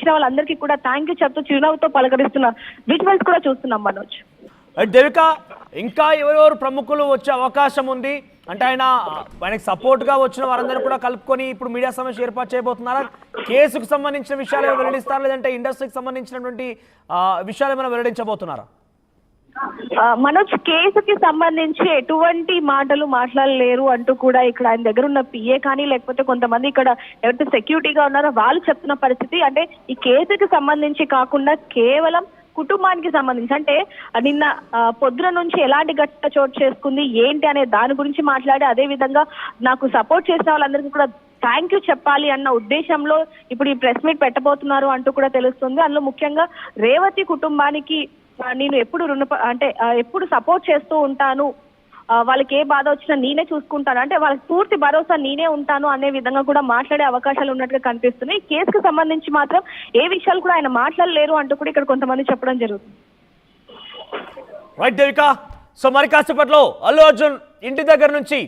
వచ్చిన వాళ్ళందరికీ కూడా థ్యాంక్ యూ చెప్తూ చిరునవ్వుతో పలకరిస్తున్న విజువల్స్ కూడా చూస్తున్నాం మనోజ్. దేవిక, ఇంకా ఎవరెవరు ప్రముఖులు వచ్చే అవకాశం ఉంది అంటే ఆయనకి సపోర్ట్ గా వచ్చిన వారందరూ కూడా కలుపుకొని ఇప్పుడు మీడియా సమావేశం ఏర్పాటు చేయబోతున్నారా? కేసుకు సంబంధించిన విషయాలు వెల్లడిస్తారా లేదంటే ఇండస్ట్రీకి సంబంధించినటువంటి విషయాలు ఏమైనా వెల్లడించబోతున్నారా? మనోజ్, కేసుకి సంబంధించి ఎటువంటి మాటలు మాట్లాడలేరు అంటూ కూడా ఇక్కడ ఆయన దగ్గర ఉన్న పిఏ కానీ లేకపోతే కొంతమంది ఇక్కడ ఎవరైతే సెక్యూరిటీగా ఉన్నారో వాళ్ళు చెప్తున్న పరిస్థితి. అంటే ఈ కేసుకి సంబంధించి కాకుండా కేవలం కుటుంబానికి సంబంధించి అంటే నిన్న పొద్దున నుంచి ఎలాంటి ఘటన చోటు చేసుకుంది ఏంటి అనే దాని గురించి మాట్లాడి అదే విధంగా నాకు సపోర్ట్ చేసిన వాళ్ళందరికీ కూడా థ్యాంక్ యూ చెప్పాలి అన్న ఉద్దేశంలో ఇప్పుడు ఈ ప్రెస్ మీట్ పెట్టబోతున్నారు అంటూ కూడా తెలుస్తుంది. అందులో ముఖ్యంగా రేవతి కుటుంబానికి నేను ఎప్పుడు ఎప్పుడు సపోర్ట్ చేస్తూ ఉంటాను, వాళ్ళకి ఏ బాధ వచ్చినా నేనే చూసుకుంటాను, అంటే వాళ్ళకి పూర్తి భరోసా నేనే ఉంటాను అనే విధంగా కూడా మాట్లాడే అవకాశాలు ఉన్నట్టుగా కనిపిస్తున్నాయి. ఈ కేసుకు సంబంధించి మాత్రం ఏ విషయాలు కూడా ఆయన మాట్లాడలేరు అంటూ కూడా ఇక్కడ కొంతమంది చెప్పడం జరుగుతుంది. రైట్ దేవిక, సో మరి కాసేపట్లో అల్లు అర్జున్ ఇంటి దగ్గర నుంచి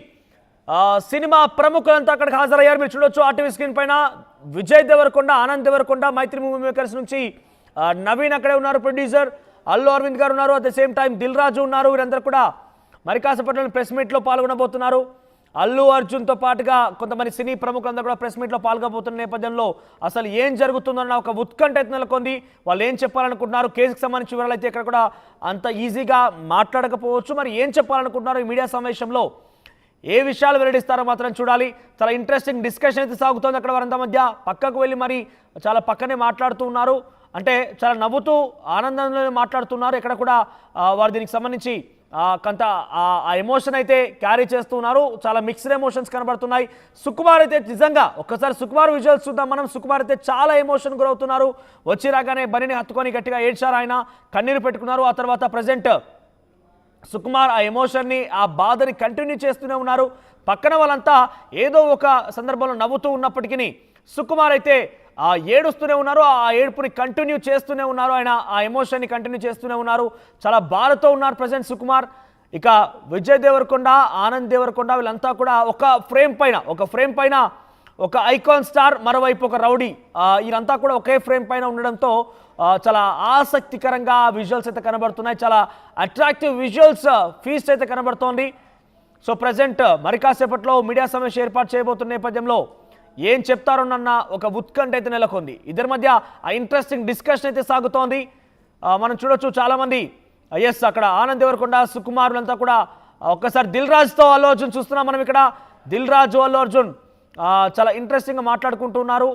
సినిమా ప్రముఖులంతా అక్కడికి హాజరయ్యారు. మీరు చూడొచ్చు ఆర్టీవీ స్క్రీన్ పైన విజయ్ దేవరకొండ, ఆనంద్ దేవరకొండ, మైత్రి మూవీ మేకర్స్ నుంచి నవీన్ అక్కడే ఉన్నారు, ప్రొడ్యూసర్ అల్లు అరవింద్ గారు ఉన్నారు, at the same time Dil Raju ఉన్నారు. వీరందరూ కూడా మరి కాసేపట్లో ప్రెస్ మీట్లో పాల్గొనబోతున్నారు. అల్లు అర్జున్తో పాటుగా కొంతమంది సినీ ప్రముఖులందరూ కూడా ప్రెస్ మీట్లో పాల్గొబోతున్న నేపథ్యంలో అసలు ఏం జరుగుతుందన్న ఒక ఉత్కంఠ అయితే నెలకొంది. వాళ్ళు ఏం చెప్పాలనుకుంటున్నారు, కేసుకు సంబంధించిన వివరాలు అయితే ఇక్కడ కూడా అంత ఈజీగా మాట్లాడకపోవచ్చు. మరి ఏం చెప్పాలనుకుంటున్నారు ఈ మీడియా సమావేశంలో, ఏ విషయాలు వెల్లడిస్తారో మాత్రం చూడాలి. చాలా ఇంట్రెస్టింగ్ డిస్కషన్ అయితే సాగుతోంది అక్కడ వారంతా మధ్య. పక్కకు వెళ్ళి మరి చాలా పక్కనే మాట్లాడుతూ ఉన్నారు, అంటే చాలా నవ్వుతూ ఆనందంలో మాట్లాడుతున్నారు. ఇక్కడ కూడా వారు దీనికి సంబంధించి కొంత ఆ ఎమోషన్ అయితే క్యారీ చేస్తున్నారు. చాలా మిక్స్డ్ ఎమోషన్స్ కనబడుతున్నాయి. సుకుమార్ అయితే నిజంగా ఒక్కసారి సుకుమార్ విజువల్స్ చూద్దాం మనం. సుకుమార్ అయితే చాలా ఎమోషన్ గురవుతున్నారు. వచ్చి రాగానే బరిని హత్తుకొని గట్టిగా ఏడ్చారు, ఆయన కన్నీరు పెట్టుకున్నారు. ఆ తర్వాత ప్రజెంట్ సుకుమార్ ఆ ఎమోషన్ని, ఆ బాధని కంటిన్యూ చేస్తూనే ఉన్నారు. పక్కన వాళ్ళంతా ఏదో ఒక సందర్భంలో నవ్వుతూ ఉన్నప్పటికీ సుకుమార్ అయితే ఏడుస్తూనే ఉన్నారు. ఆ ఏడుపుని కంటిన్యూ చేస్తూనే ఉన్నారు, ఆయన ఆ ఎమోషన్ని కంటిన్యూ చేస్తూనే ఉన్నారు. చాలా బాధతో ఉన్నారు ప్రజెంట్ సుకుమార్. ఇక విజయ్ దేవరకొండ, ఆనంద్ దేవరకొండ వీళ్ళంతా కూడా ఒక ఫ్రేమ్ పైన ఒక ఐకాన్ స్టార్, మరోవైపు ఒక రౌడీ, వీళ్ళంతా కూడా ఒకే ఫ్రేమ్ పైన ఉండడంతో చాలా ఆసక్తికరంగా విజువల్స్ అయితే కనబడుతున్నాయి. చాలా అట్రాక్టివ్ విజువల్స్ ఫీస్ట్ అయితే కనబడుతోంది. సో ప్రజెంట్ మరి కాసేపట్లో మీడియా సమావేశం ఏర్పాటు చేయబోతున్న నేపథ్యంలో ఏం చెప్తారోనన్న ఒక ఉత్కంఠ అయితే నెలకొంది. ఇద్దరి మధ్య ఆ ఇంట్రెస్టింగ్ డిస్కషన్ అయితే సాగుతోంది. మనం చూడొచ్చు చాలామంది అక్కడ ఆనంద్ దేవరకొండ, సుకుమారులంతా కూడా ఒక్కసారి దిల్ రాజుతో అల్లు అర్జున్ చూస్తున్నాం మనం. ఇక్కడ దిల్ రాజు, అల్లు అర్జున్ చాలా ఇంట్రెస్టింగ్గా మాట్లాడుకుంటున్నారు.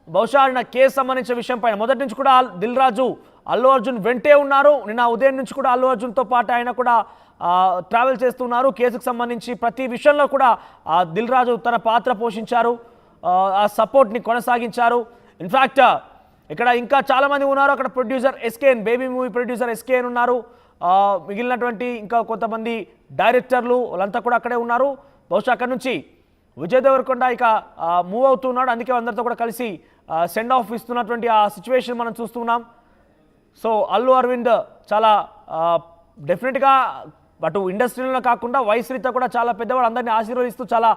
బహుశా ఆయన కేసు సంబంధించిన విషయం పైన మొదటి నుంచి కూడా దిల్ రాజు అల్లు అర్జున్ వెంటే ఉన్నారు. నిన్న ఉదయం నుంచి కూడా అల్లు అర్జున్తో పాటు ఆయన కూడా ట్రావెల్ చేస్తున్నారు. కేసుకు సంబంధించి ప్రతి విషయంలో కూడా దిల్ రాజు తన పాత్ర పోషించారు, ఆ సపోర్ట్ని కొనసాగించారు. ఇన్ఫ్యాక్ట్ ఇక్కడ ఇంకా చాలామంది ఉన్నారు. అక్కడ producer SKN, baby movie producer SKN ఉన్నారు. మిగిలినటువంటి ఇంకా కొంతమంది డైరెక్టర్లు వాళ్ళంతా కూడా అక్కడే ఉన్నారు. బహుశా అక్కడ నుంచి విజయ్ దేవరకొండ ఇక మూవ్ అవుతున్నాడు, అందుకే అందరితో కూడా కలిసి సెండ్ ఆఫ్ ఇస్తున్నటువంటి ఆ సిచ్యువేషన్ మనం చూస్తున్నాం. సో అల్లు అరవింద్ చాలా డెఫినెట్గా అటు ఇండస్ట్రీలో కాకుండా వయసురీత్యా కూడా చాలా పెద్దవాడు, అందరినీ ఆశీర్వదిస్తూ చాలా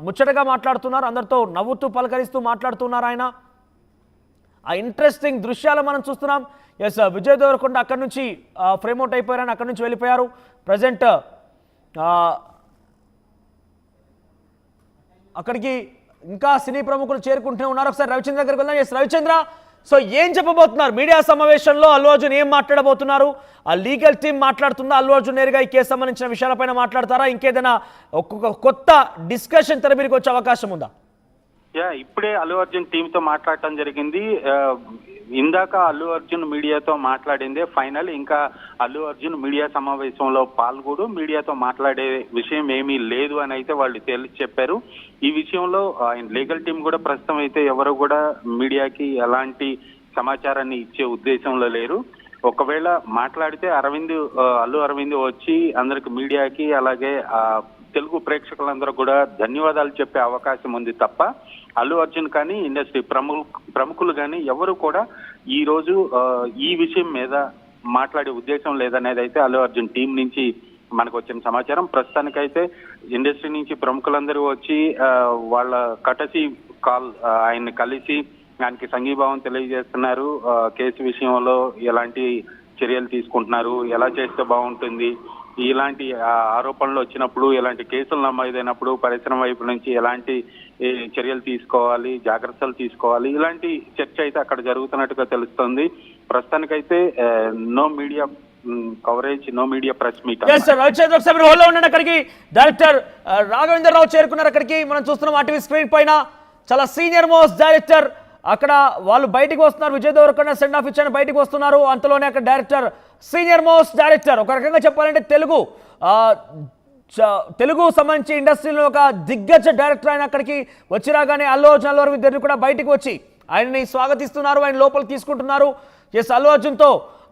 ముచ్చటగా మాట్లాడుతున్నారు, అందరితో నవ్వుతూ పలకరిస్తూ మాట్లాడుతున్నారు ఆయన. ఆ ఇంట్రెస్టింగ్ దృశ్యాలు మనం చూస్తున్నాం. ఎస్, విజయ్ దేవరకొండ అక్కడి నుంచి ఫ్రేమ్ అవుట్ అయిపోయారని అక్కడి నుంచి వెళ్ళిపోయారు. ప్రజెంట్ అక్కడికి ఇంకా సినీ ప్రముఖులు చేరుకుంటూనే ఉన్నారు. ఒకసారి రవిచంద్ర దగ్గరికి వెళ్దాం. ఎస్ రవిచంద్ర, సో ఏం చెప్పబోతున్నారు మీడియా సమావేశంలో? అల్లు అర్జున్ ఏం మాట్లాడబోతున్నారు? ఆ లీగల్ టీం మాట్లాడుతుందా? అల్లు అర్జున్ నేరుగా ఈ కేసు సంబంధించిన విషయాలపైన మాట్లాడతారా? ఇంకేదైనా ఒక్కొక్క కొత్త డిస్కషన్ తెర మీదకి వచ్చే అవకాశం ఉందా? ఇప్పుడే అల్లు అర్జున్ టీమ్ తో మాట్లాడటం జరిగింది. ఇందాక అల్లు అర్జున్ మీడియాతో మాట్లాడిందే ఫైనల్. ఇంకా అల్లు అర్జున్ మీడియా సమావేశంలో పాల్గొడు, మీడియాతో మాట్లాడే విషయం ఏమీ లేదు అని అయితే వాళ్ళు తేల్చి చెప్పారు. ఈ విషయంలో ఆయన లీగల్ టీం కూడా ప్రస్తుతం అయితే ఎవరు కూడా మీడియాకి ఎలాంటి సమాచారాన్ని ఇచ్చే ఉద్దేశంలో లేరు. ఒకవేళ మాట్లాడితే అల్లు అరవింద్ వచ్చి అందరికి మీడియాకి అలాగే తెలుగు ప్రేక్షకులందరూ కూడా ధన్యవాదాలు చెప్పే అవకాశం ఉంది తప్ప అల్లు అర్జున్ కానీ ఇండస్ట్రీ ప్రముఖులు కానీ ఎవరు కూడా ఈ రోజు ఈ విషయం మీద మాట్లాడే ఉద్దేశం లేదనేది అయితే అల్లు అర్జున్ టీం నుంచి మనకు వచ్చిన సమాచారం. ప్రస్తుతానికైతే ఇండస్ట్రీ నుంచి ప్రముఖులందరూ వచ్చి వాళ్ళ కటసి కాల్ ఆయన్ని కలిసి దానికి సంఘీభావం తెలియజేస్తున్నారు. కేసు విషయంలో ఎలాంటి చర్యలు తీసుకుంటున్నారు, ఎలా చేస్తే బాగుంటుంది, ఇలాంటి ఆరోపణలు వచ్చినప్పుడు, ఇలాంటి కేసులు నమోదైనప్పుడు పరిశ్రమ వైపు నుంచి ఎలాంటి చర్యలు తీసుకోవాలి, జాగ్రత్తలు తీసుకోవాలి, ఇలాంటి చర్చ అయితే అక్కడ జరుగుతున్నట్టుగా తెలుస్తోంది. ప్రస్తుతానికైతే no media coverage, no media press meet. అక్కడికి డైరెక్టర్ రాఘవేంద్ర రావు చేరుకున్నారు. అక్కడికి మనం చూస్తున్నాం ఆర్టీవీ స్క్రీన్ పైన చాలా సీనియర్ మోస్ట్ డైరెక్టర్ అక్కడ వాళ్ళు బయటికి వస్తున్నారు. విజయ్ దేవరకొండ సెండ్ ఆఫ్ ఇచ్చాను బయటికి వస్తున్నారు. అంతలోనే అక్కడ డైరెక్టర్ సీనియర్ మోస్ట్ డైరెక్టర్ ఒక రకంగా చెప్పాలంటే తెలుగు సంబంధించి ఇండస్ట్రీలో ఒక దిగ్గజ డైరెక్టర్ ఆయన అక్కడికి వచ్చి రాగానే అల్లు అర్జున్ ఇద్దరిని కూడా బయటికి వచ్చి ఆయన్ని స్వాగతిస్తున్నారు, ఆయన లోపలికి తీసుకుంటున్నారు. ఎస్, అల్లు అర్జున్తో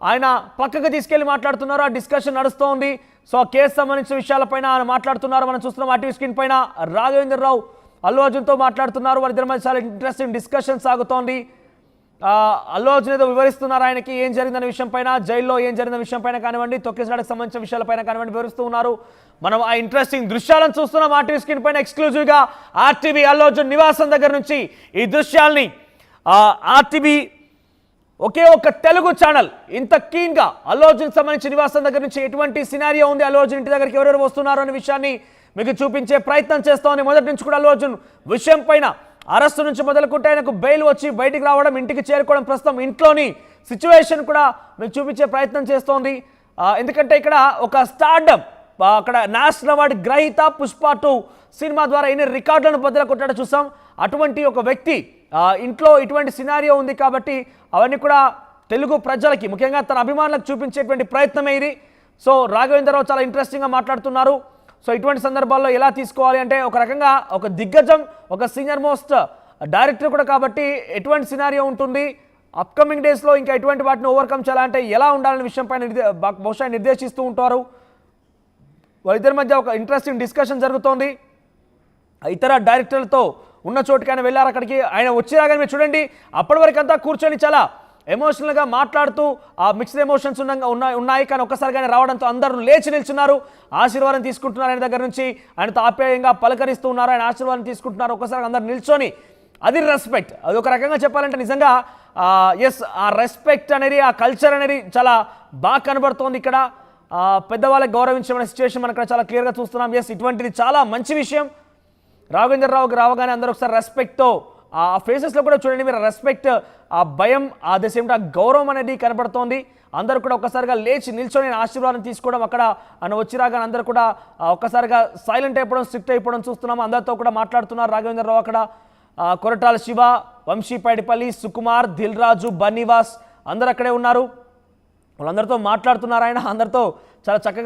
ఆయన పక్కకు తీసుకెళ్లి మాట్లాడుతున్నారు. ఆ డిస్కషన్ నడుస్తోంది. సో ఆ కేసు సంబంధించిన విషయాలపైన ఆయన మాట్లాడుతున్నారు. మనం చూస్తున్నాం ఆర్టీవీ స్క్రీన్ పైన రాఘవేంద్ర రావు అల్లు అర్జున్తో మాట్లాడుతున్నారు. వారిద్దరి మధ్య చాలా ఇంట్రెస్టింగ్ డిస్కషన్ సాగుతోంది. అల్లు అర్జున్ ఏదో వివరిస్తున్నారు ఆయనకి ఏం జరిగిందనే విషయం పైన, జైల్లో ఏం జరిగిన విషయం పైన కానివ్వండి, తొక్కిసలాటకు సంబంధించిన విషయాలపైన కానివ్వండి వివరిస్తూ ఉన్నారు. మనం ఆ ఇంట్రెస్టింగ్ దృశ్యాలను చూస్తున్నాం ఆర్టీవీ స్క్రీన్ పైన ఎక్స్క్లూజివ్గా. ఆర్టీవీ అల్లు అర్జున్ నివాసం దగ్గర నుంచి ఈ దృశ్యాల్ని ఆర్టీవీ ఒకే ఒక తెలుగు ఛానల్ ఇంత కీన్గా అల్లు అర్జున్ సంబంధించి నివాసం దగ్గర నుంచి ఎటువంటి సినారియో ఉంది, అల్లు అర్జున్ ఇంటి దగ్గరికి ఎవరెవరు వస్తున్నారు అనే విషయాన్ని మీకు చూపించే ప్రయత్నం చేస్తోంది. మొదటి నుంచి కూడా అల్లు అర్జున్ విషయం పైన అరెస్టు నుంచి మొదలుకుంటే ఆయనకు బెయిల్ వచ్చి బయటికి రావడం, ఇంటికి చేరుకోవడం, ప్రస్తుతం ఇంట్లోని సిచ్యువేషన్ కూడా మీకు చూపించే ప్రయత్నం చేస్తోంది. ఎందుకంటే ఇక్కడ ఒక స్టార్డమ్, అక్కడ నేషనల్ అవార్డు గ్రహీత పుష్ప 2 సినిమా ద్వారా ఎన్ని రికార్డులను బద్దలు కొట్టాడో చూసాం. అటువంటి ఒక వ్యక్తి ఇంట్లో ఇటువంటి సినారియో ఉంది కాబట్టి అవన్నీ కూడా తెలుగు ప్రజలకి ముఖ్యంగా తన అభిమానులకు చూపించేటువంటి ప్రయత్నమే ఇది. సో రాఘవేంద్రరావు చాలా ఇంట్రెస్టింగ్గా మాట్లాడుతున్నారు. సో ఇటువంటి సందర్భాల్లో ఎలా తీసుకోవాలి అంటే ఒక రకంగా ఒక దిగ్గజం, ఒక సీనియర్ మోస్ట్ డైరెక్టర్ కూడా కాబట్టి ఎటువంటి సినారియో ఉంటుంది, అప్కమింగ్ డేస్లో ఇంకా ఎటువంటి వాటిని ఓవర్కమ్ చేయాలంటే ఎలా ఉండాలనే విషయం పైన బహుశా నిర్దేశిస్తూ ఉంటారు. వాళ్ళిద్దరి మధ్య ఒక ఇంట్రెస్టింగ్ డిస్కషన్ జరుగుతోంది. ఇతర డైరెక్టర్లతో ఉన్న చోటుకి ఆయన వెళ్ళారు. అక్కడికి ఆయన వచ్చేలాగానే మీరు చూడండి, అప్పటి వరకు అంతా కూర్చొని చాలా ఎమోషనల్గా మాట్లాడుతూ ఆ మిక్స్డ్ ఎమోషన్స్ ఉన్నాయి. కానీ ఒక్కసారిగానే రావడంతో అందరూ లేచి నిల్చున్నారు, ఆశీర్వాదం తీసుకుంటున్నారు. ఆయన దగ్గర నుంచి ఆయనతో ఆప్యాయంగా పలకరిస్తూ ఉన్నారు, ఆయన ఆశీర్వాదం తీసుకుంటున్నారు. ఒక్కసారి అందరు నిల్చొని అది రెస్పెక్ట్, అది ఒక రకంగా చెప్పాలంటే నిజంగా ఎస్, ఆ రెస్పెక్ట్ అనేది, ఆ కల్చర్ అనేది చాలా బాగా కనబడుతోంది ఇక్కడ. పెద్దవాళ్ళకి గౌరవించే సిచ్యువేషన్ మనం ఇక్కడ చాలా క్లియర్గా చూస్తున్నాం. ఎస్, ఇటువంటిది చాలా మంచి విషయం. రాఘవేంద్రరావుకి రావగానే అందరూ ఒకసారి రెస్పెక్ట్తో ఆ ఫేసెస్లో కూడా చూడండి మీరు, రెస్పెక్ట్, ఆ భయం, ఆ ద సేమ్ టైం గౌరవం అనేది కనబడుతోంది. అందరూ కూడా ఒక్కసారిగా లేచి నిల్చొని ఆశీర్వాదం తీసుకోవడం, అక్కడ ఆయన వచ్చి రాగానే అందరూ కూడా ఒక్కసారిగా సైలెంట్ అయిపోవడం, స్ట్రిక్ట్ అయిపోవడం చూస్తున్నాము. అందరితో కూడా మాట్లాడుతున్నారు రాఘవేంద్రరావు. అక్కడ కొరటాల శివ, వంశీ పైడిపల్లి, సుకుమార్, దిల్ రాజు, బన్నీవాస్ అందరూ అక్కడే ఉన్నారు. వాళ్ళందరితో మాట్లాడుతున్నారు ఆయన. అందరితో చాలా చక్కగా